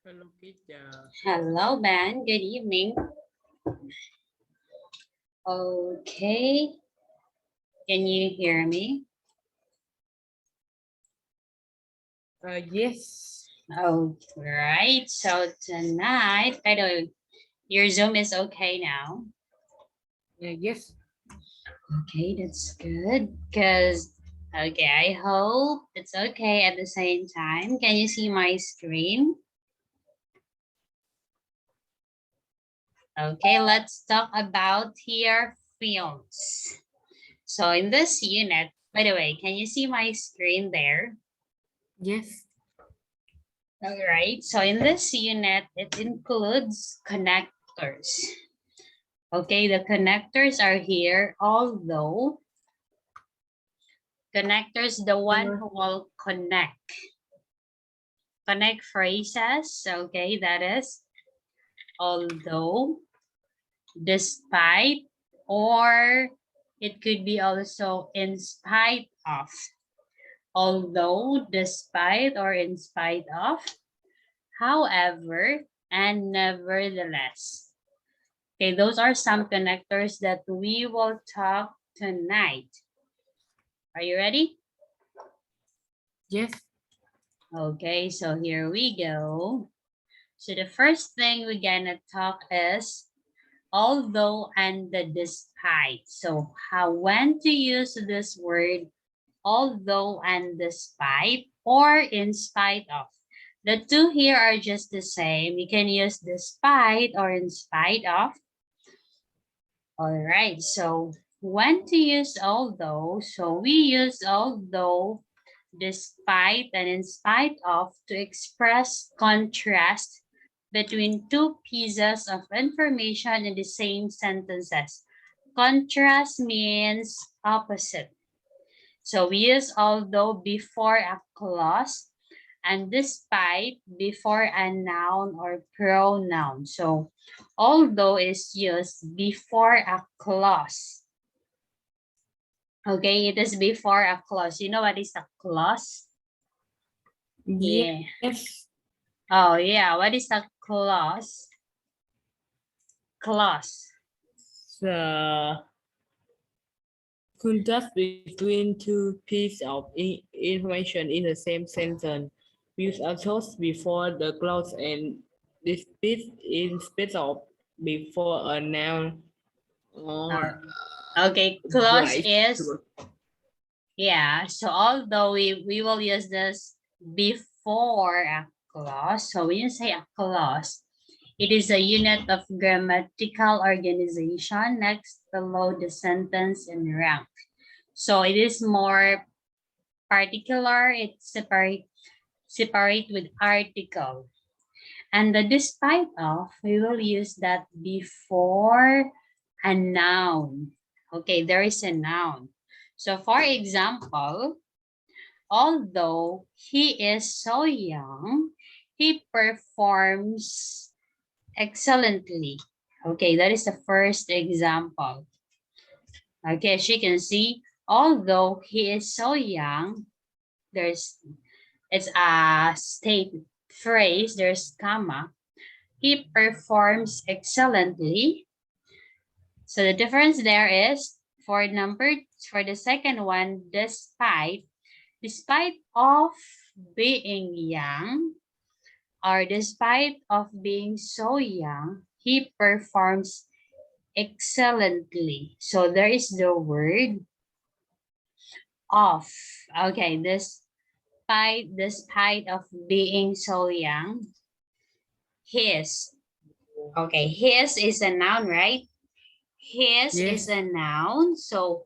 Hello, teacher. Hello, Ben. Good evening. Okay. Can you hear me? Yes. All right. So tonight, by the way, your Zoom is okay now. Yes. Okay, that's good. Because, okay, I hope it's okay at the same time. Can you see my screen? Okay, let's talk about here films. So in this unit, by the way, can you see my screen there? Yes. All right, so in this unit, it includes connectors. Okay, the connectors are here, although connectors, the one who will connect phrases, okay, that is although, despite, or it could be also in spite of. Although, despite, or in spite of, however, and nevertheless. Okay, those are some connectors that we will talk tonight. Are you ready? Yes. Okay, so here we go. So the first thing we're gonna talk is although and the despite. So when to use this word although and despite or in spite of. The two here are just the same. You can use despite or in spite of. All right, so when to use although? So we use although despite, and in spite of to express contrast between two pieces of information in the same sentences. Contrast means opposite. So we use although before a clause and despite before a noun or pronoun. So although is used before a clause. Okay, it is before a clause. You know what is a clause? Yeah. Yes. Oh, yeah. What is a clause? Clause. The contrast between two pieces of information in the same sentence. Use a clause before the clause and this piece instead of before a noun or Okay, clause right. is, yeah. So although we will use this before a clause. So when you say a clause, it is a unit of grammatical organization next below the sentence in rank. So it is more particular. It's separate with article. And the despite of, we will use that before a noun. Okay, there is a noun. So for example, although he is so young, he performs excellently. Okay, that is the first example. Okay, as you can see, although he is so young, it's a state phrase, there's comma. He performs excellently. So the difference there is for the second one, despite of being young, or despite of being so young, he performs excellently. So there is the word of. Okay, despite of being so young, his. Okay, his is a noun, right? His is Yes. a noun. So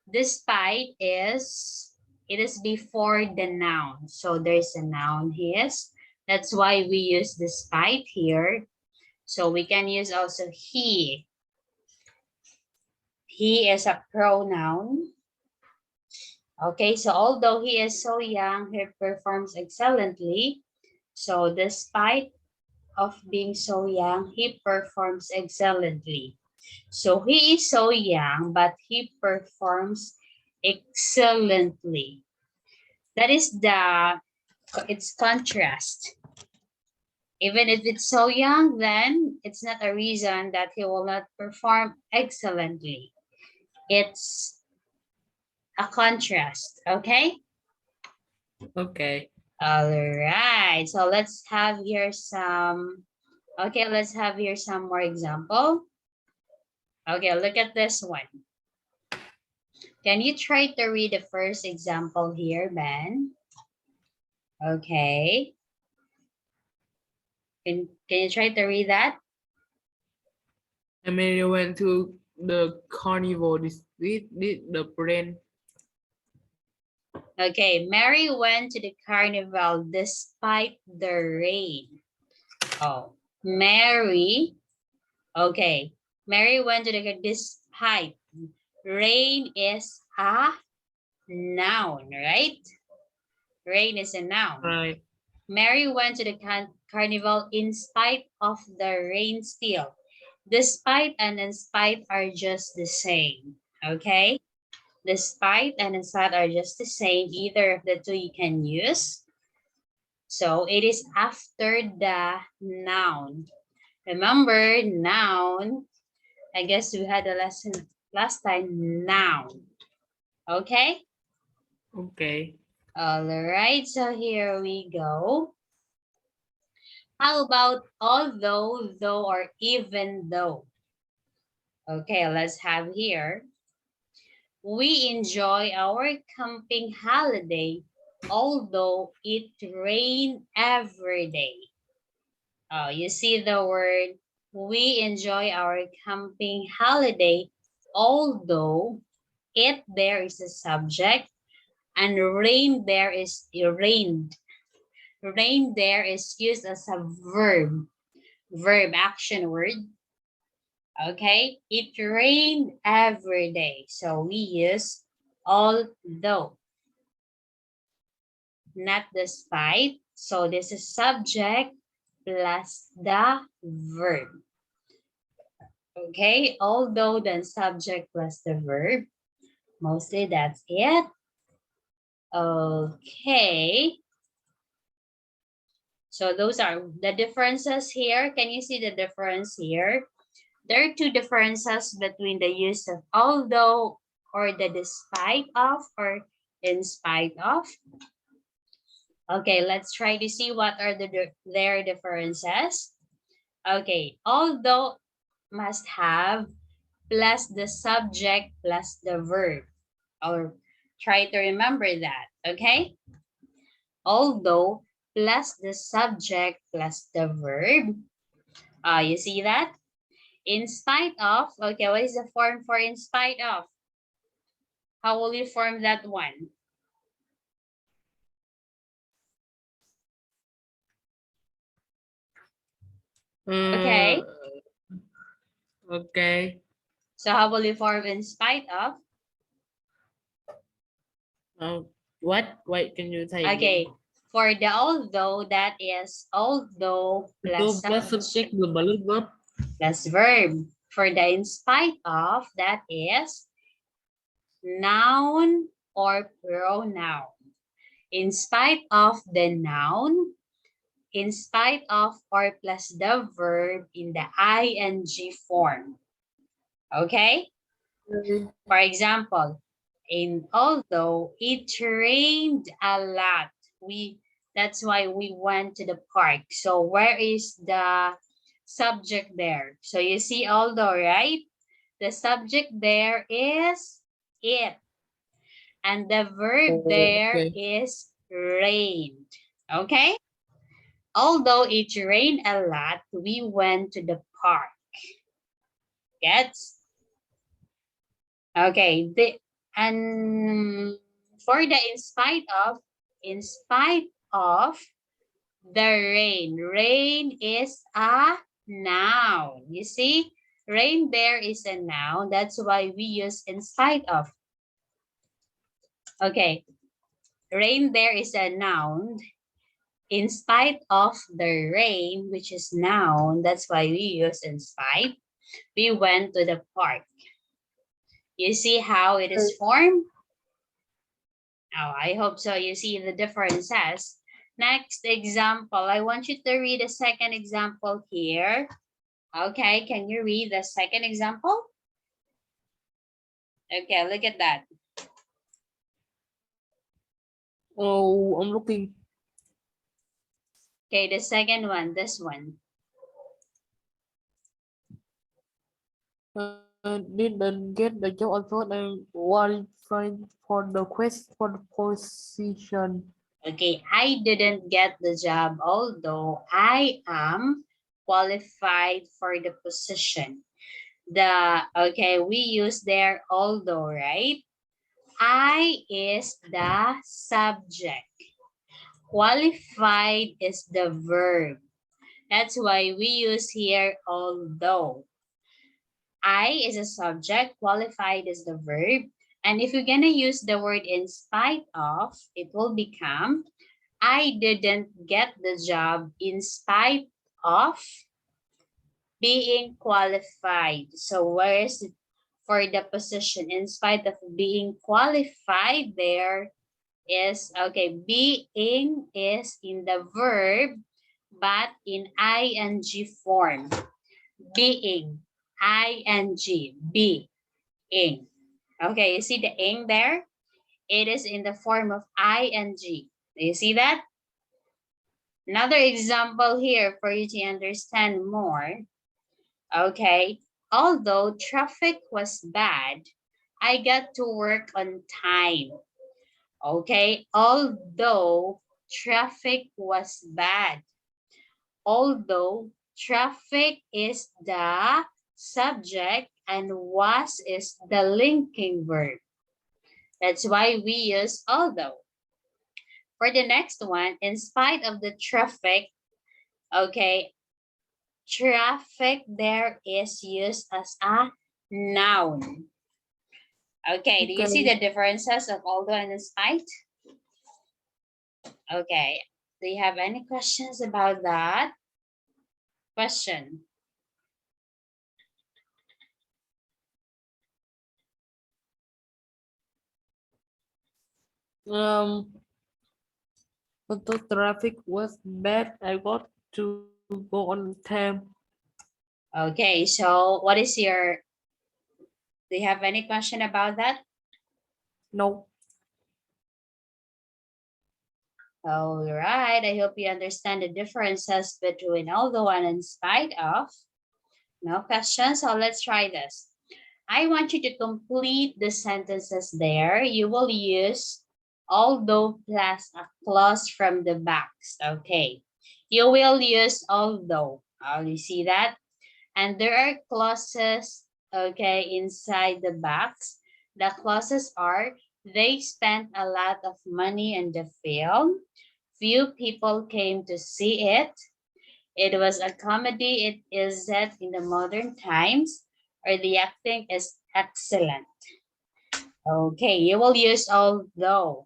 despite it is before the noun. So there's a noun his. That's why we use despite here. So we can use also he. He is a pronoun. Okay, so although he is so young, he performs excellently. So despite of being so young, he performs excellently. So he is so young, but he performs excellently. That is its contrast. Even if it's so young, then it's not a reason that he will not perform excellently. It's a contrast, okay? Okay. All right, so let's have here some, okay, let's have here some more example. Okay, look at this one. Can you try to read the first example here, Ben? Okay. Can you try to read that? Emily went to the carnival this week with the friend. Okay, Mary went to the carnival despite the rain. Oh, Mary, okay. Mary went to the despite. Rain is a noun, right? Rain is a noun. Right. Mary went to the carnival in spite of the rain still. Despite and in spite are just the same, okay? Despite and in spite are just the same. Either of the two you can use. So it is after the noun. Remember, noun, I guess we had a lesson last time, noun. Okay? Okay. All right, so here we go. How about although, though, or even though? Okay, let's have here. We enjoy our camping holiday, although it rained every day. Oh, you see the word, we enjoy our camping holiday, although it there is a subject And rain there is rained. Rain there is used as a verb action word. Okay, it rained every day. So we use although, not despite. So this is subject plus the verb. Okay, although then subject plus the verb. Mostly that's it. Okay. So those are the differences here. Can you see the difference here? There are two differences between the use of although or the despite of or in spite of. Okay, let's try to see what are their differences. Okay, although must have plus the subject plus the verb. Or try to remember that, okay? Although plus the subject plus the verb. You see that? In spite of, okay, what is the form for in spite of? How will you form that one? Okay. Okay. So how will you form in spite of? What? Wait, can you say Okay. again? For the although, that is although plus So plus subject subject balloon verb. plus verb. For the in spite of, that is noun or pronoun. In spite of the noun, in spite of or plus the verb in the ing form. Okay? For example, in although it rained a lot, that's why we went to the park. So where is the subject there? So you see although, right? The subject there is it. And the verb there Okay. is rained. Okay? Although it rained a lot, we went to the park. Gets? Okay. And for the in spite of the rain is a noun. You see, rain there is a noun. That's why we use in spite of. Okay, rain there is a noun. In spite of the rain, which is noun, that's why we use in spite. We went to the park. You see how it is formed? Oh, I hope so. You see the differences. Next example, I want you to read the second example here. Okay, can you read the second example? Okay, look at that. Oh, I'm looking. Okay, the second one, this one. Didn't get the job also and qualified for the quest for the position. Okay, I didn't get the job, although I am qualified for the position. Okay, we use there although, right? I is the subject. Qualified is the verb. That's why we use here although. I is a subject, qualified is the verb. And if you're going to use the word in spite of, it will become, I didn't get the job in spite of being qualified. So where's for the position, in spite of being qualified, there is, okay, being is in the verb, but in ing form. Being, ing, being. Okay, you see the ing there? It is in the form of ing. Do you see that? Another example here for you to understand more. Okay, although traffic was bad, I got to work on time. Okay, although traffic was bad. Although traffic is the subject and was is the linking verb. That's why we use although. For the next one, in spite of the traffic, okay, traffic there is used as a noun. Okay, do you see Okay. the differences of although and in spite? Okay, do you have any questions about that? Question. Um, but the traffic was bad. I got to go on time. Okay, so what is your, do you have any question about that? No. All right, I hope you understand the differences between although and in spite of. No questions, so let's try this. I want you to complete the sentences there. You will use although plus a clause from the box. Okay. You will use although. Oh, you see that? And there are clauses, okay, inside the box. The clauses are, they spent a lot of money in the film. Few people came to see it. It was a comedy. It is set in the modern times, or the acting is excellent. Okay, you will use although.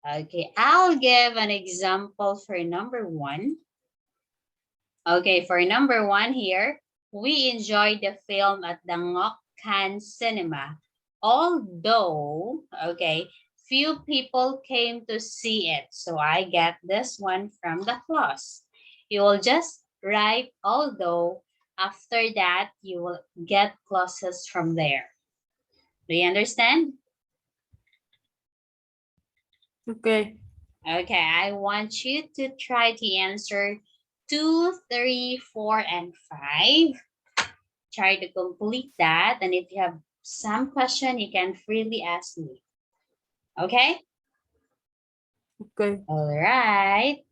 Okay, I'll give an example for number one. Okay, for number one here, we enjoyed the film at the Ngok Khan Cinema. Although, okay, few people came to see it. So I get this one from the clause. You will just write although. After that, you will get clauses from there. Do you understand? Okay. Okay, I want you to try to answer 2, 3, 4, and 5. Try to complete that. And if you have some question, you can freely ask me. Okay? Okay. All right.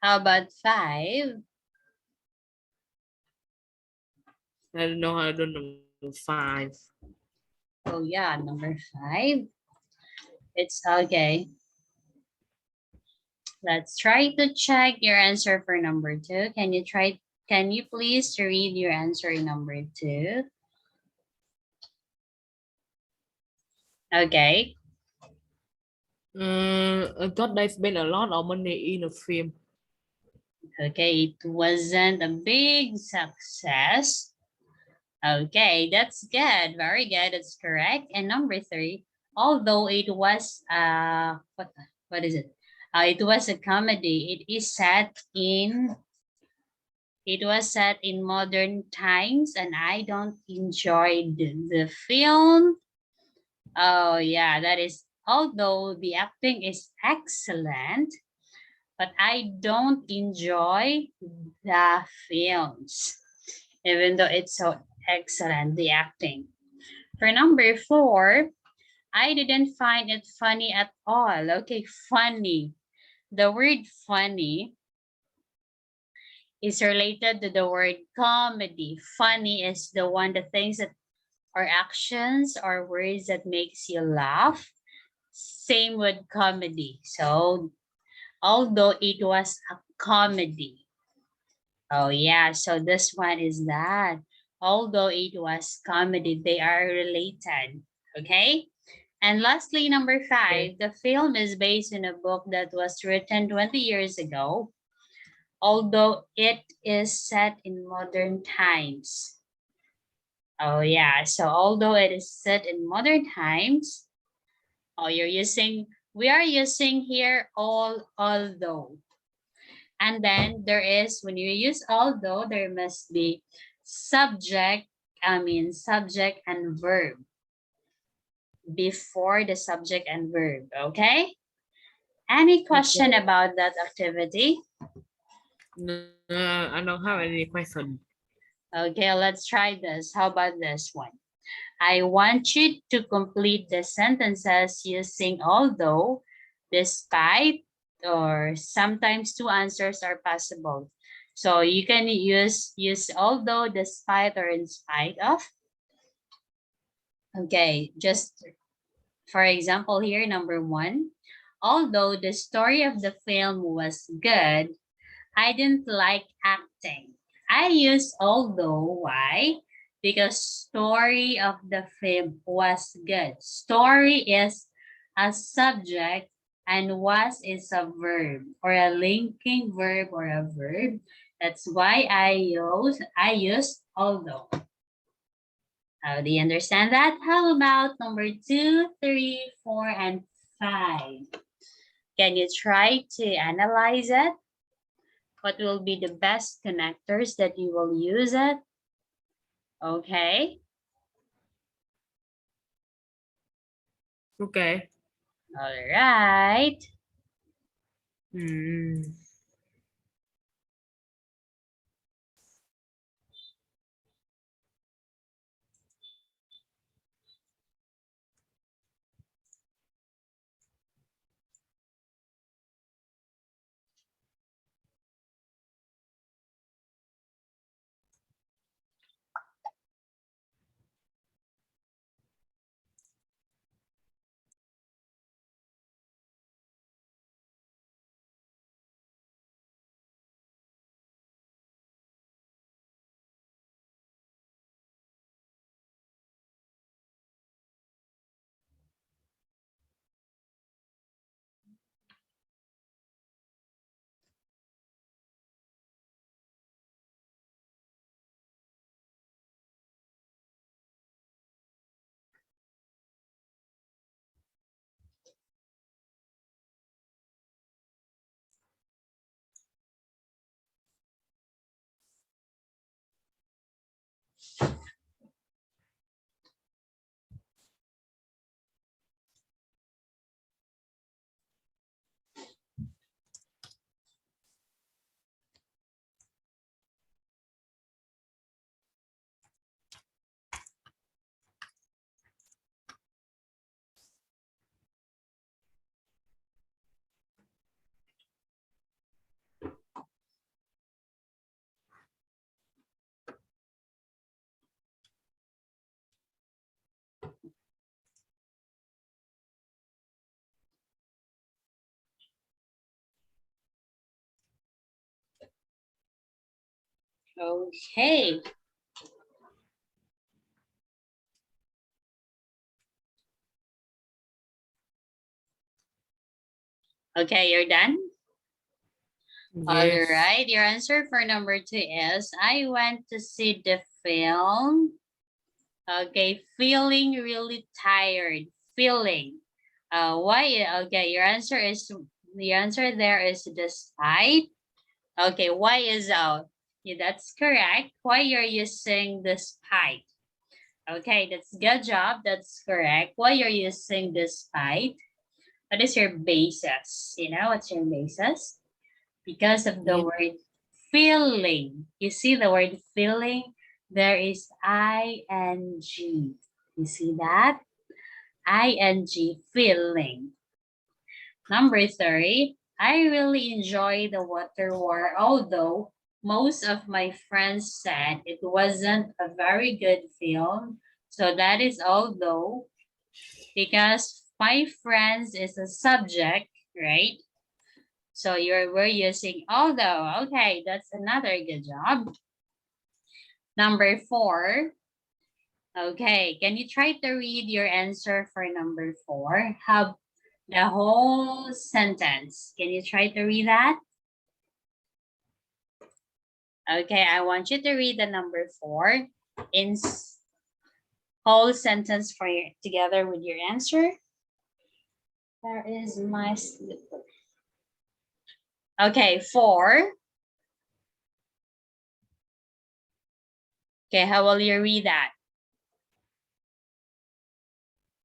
How about 5? I don't know 5. Oh yeah, number 5. It's okay. Let's try to check your answer for number 2. Can you please read your answer in number 2? Okay. I thought they spent a lot of money in a film. Okay, it wasn't a big success. Okay, that's good. Very good. That's correct. And number 3, although it was what is it? It was a comedy. It was set in modern times, and I don't enjoy the film. Oh yeah, that is. Although the acting is excellent, but I don't enjoy the films, even though it's so excellent, the acting. For number 4, I didn't find it funny at all. Okay, funny. The word funny is related to the word comedy. Funny is the one, the things that or actions or words that makes you laugh. Same with comedy. So although it was a comedy. Oh yeah, so this one is that. Although it was comedy, they are related. Okay? And lastly, number Okay. 5, the film is based on a book that was written 20 years ago, although it is set in modern times. Oh yeah, so although it is set in modern times, we are using here although. And then there is, when you use although, there must be subject and verb before the subject and verb, okay? Any question Okay. about that activity? No, I don't have any question. Okay, let's try this. How about this one? I want you to complete the sentences using although, despite, or sometimes two answers are possible. So you can use although, despite, or in spite of. Okay, just for example here, number 1. Although the story of the film was good, I didn't like acting. I use although. Why? Because story of the film was good. Story is a subject and was is a verb or a linking verb or a verb. That's why I use although. Do you understand that? How about number 2, 3, 4, and 5? Can you try to analyze it? What will be the best connectors that you will use it? Okay. Okay. All right. Hmm. Okay. Okay, you're done? All Yes. right, your answer for number 2 is I went to see the film. Okay, feeling really tired. Feeling. Why? Okay, your answer there is despite. Okay, why is out? Yeah, that's correct. Why you're using despite? Okay, that's good job. That's correct. Why you're using despite? What is your basis? You know, what's your basis? Because of the Yes. word feeling. You see the word feeling? There is ing. You see that? ing, feeling. Number 3, I really enjoy the water war, although most of my friends said it wasn't a very good film. So that is although, because my friends is a subject, right? So we're using although. Okay, that's another good job. Number 4. Okay, can you try to read your answer for number 4? Have the whole sentence. Can you try to read that? Okay, I want you to read the number 4 in whole sentence for your, together with your answer. Where is my slipper? Okay, 4. Okay, how will you read that?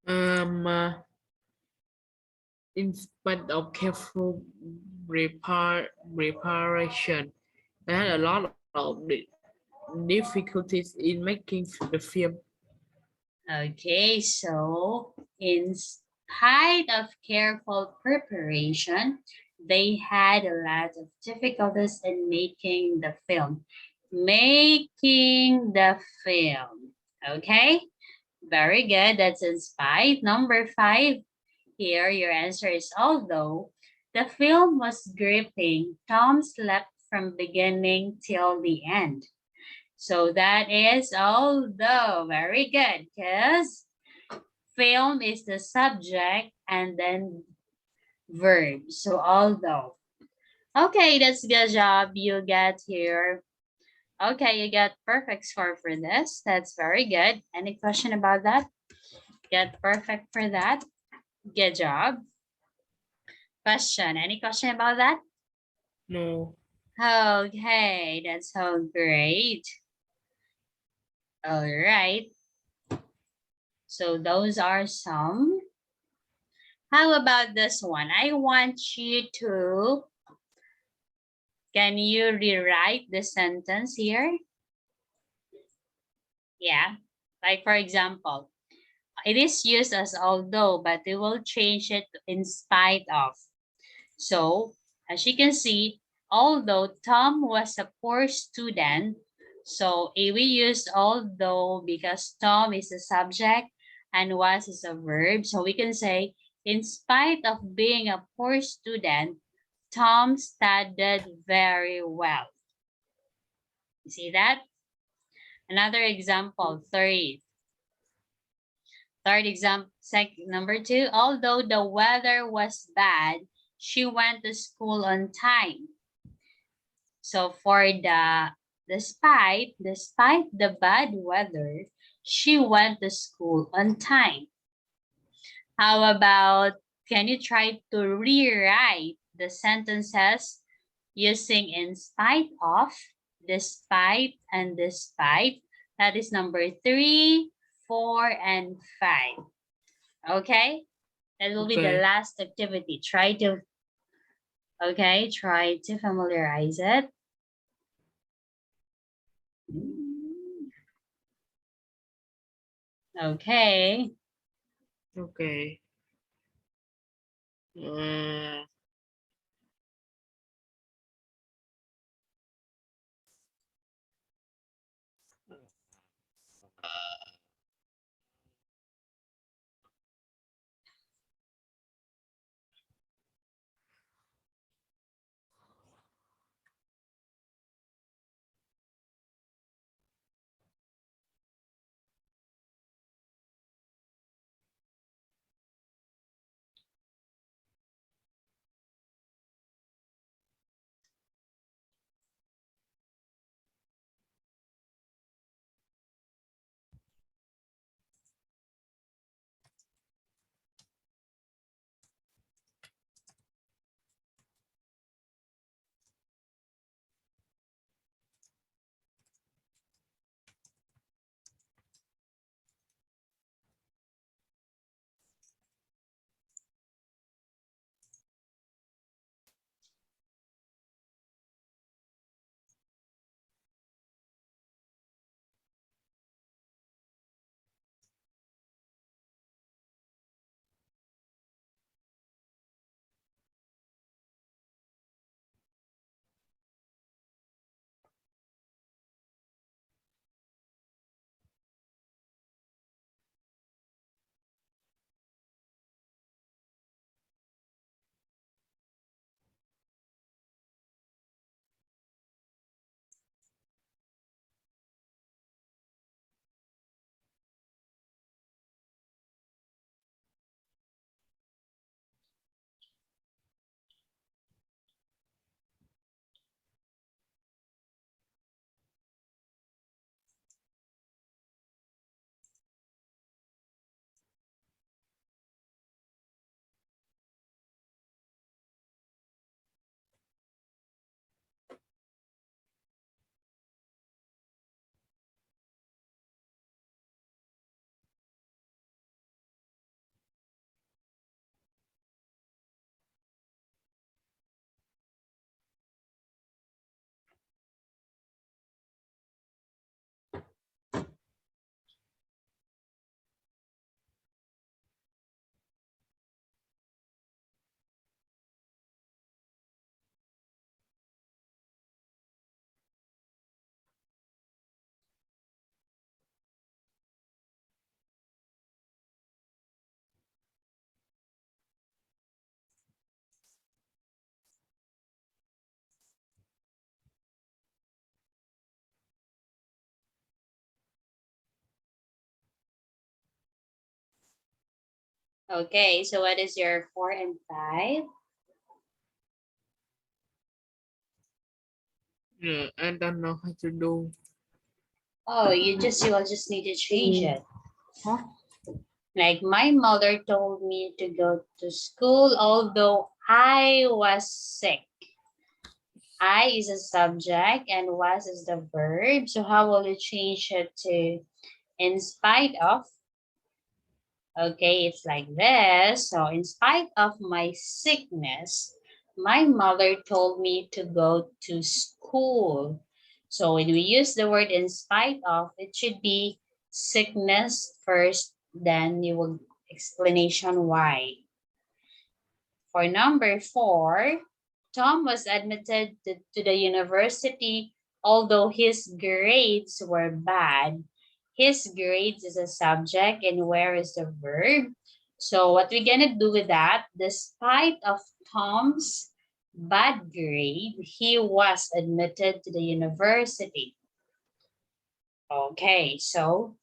Um, in spite of careful preparation, I had a lot of difficulties in making the film. Okay, so in spite of careful preparation, they had a lot of difficulties in making the film. Making the film. Okay, very good. That's in spite. Number 5. Here, your answer is although the film was gripping, Tom slept from beginning till the end. So that is although. Very good, because film is the subject and then verb. So although. Okay, that's a good job. You get here. Okay, you got perfect score for this. That's very good. Any question about that? Get perfect for that. Good job. Question. Any question about that? No. Okay, that's so great. All right. So those are some. How about this one? I want you to, can you rewrite the sentence here? Yeah. Like for example, it is used as although, but we will change it to in spite of. So, as you can see, although Tom was a poor student, so we use although because Tom is a subject and was is a verb. So we can say, in spite of being a poor student, Tom studied very well. You see that? Another example, third example, number 2, although the weather was bad, she went to school on time. So for despite the bad weather, she went to school on time. How about, can you try to rewrite the sentences using in spite of, despite, and despite? That is number 3, 4, and 5. Okay? That will be the Okay. last activity. Try to familiarize it. Okay. Okay. Uh, Okay, so what is your 4 and 5? Yeah, I don't know how to do. Oh, you will just need to change it. Huh? Like my mother told me to go to school although I was sick. I is a subject and was is the verb. So how will you change it to in spite of? Okay, it's like this. So in spite of my sickness, my mother told me to go to school. So when we use the word in spite of, it should be sickness first, then you will explanation why. For number 4, Tom was admitted to the university although his grades were bad. His grades is a subject and where is the verb? So what we're gonna do with that, despite of Tom's bad grade, he was admitted to the university. Okay, so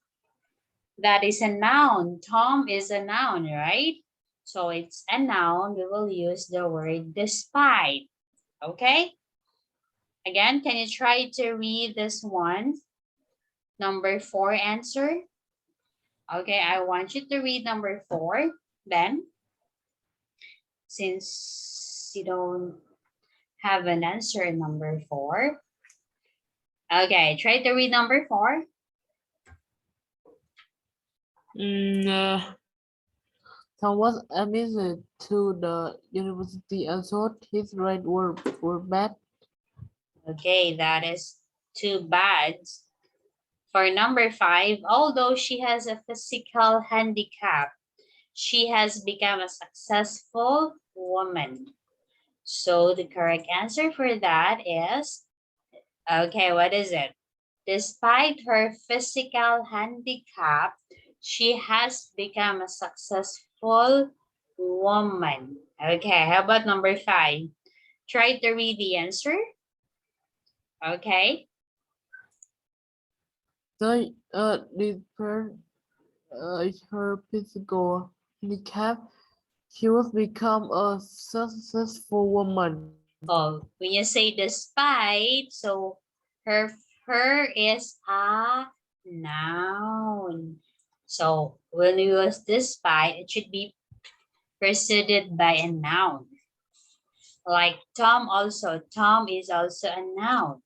that is a noun. Tom is a noun, right? So it's a noun. We will use the word despite. Okay? Again, can you try to read this one? Number 4 answer. Okay, I want you to read number 4. Then, since you don't have an answer in number 4. Okay, try to read number 4. Tom was admitted to the university and thought his grades were bad. Okay, that is too bad. For number 5, although she has a physical handicap, she has become a successful woman. So the correct answer for that is, okay, what is it? Despite her physical handicap, she has become a successful woman. Okay, how about number 5? Try to read the answer. Okay. So, despite her physical handicap, she was become a successful woman. Oh, when you say despite, so her is a noun. So when you use despite, it should be preceded by a noun. Like Tom also. Tom is also a noun.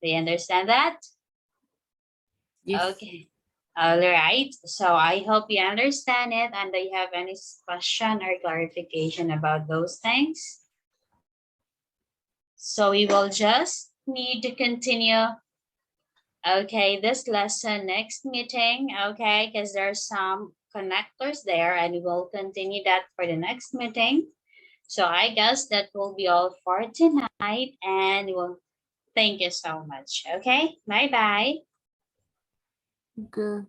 Do you understand that? Yes. Okay. All right. So I hope you understand it. And do you have any question or clarification about those things? So we will just need to continue. Okay, this lesson, next meeting, okay, because there's some connectors there and we will continue that for the next meeting. So I guess that will be all for tonight and we'll thank you so much. Okay, bye-bye. Okay.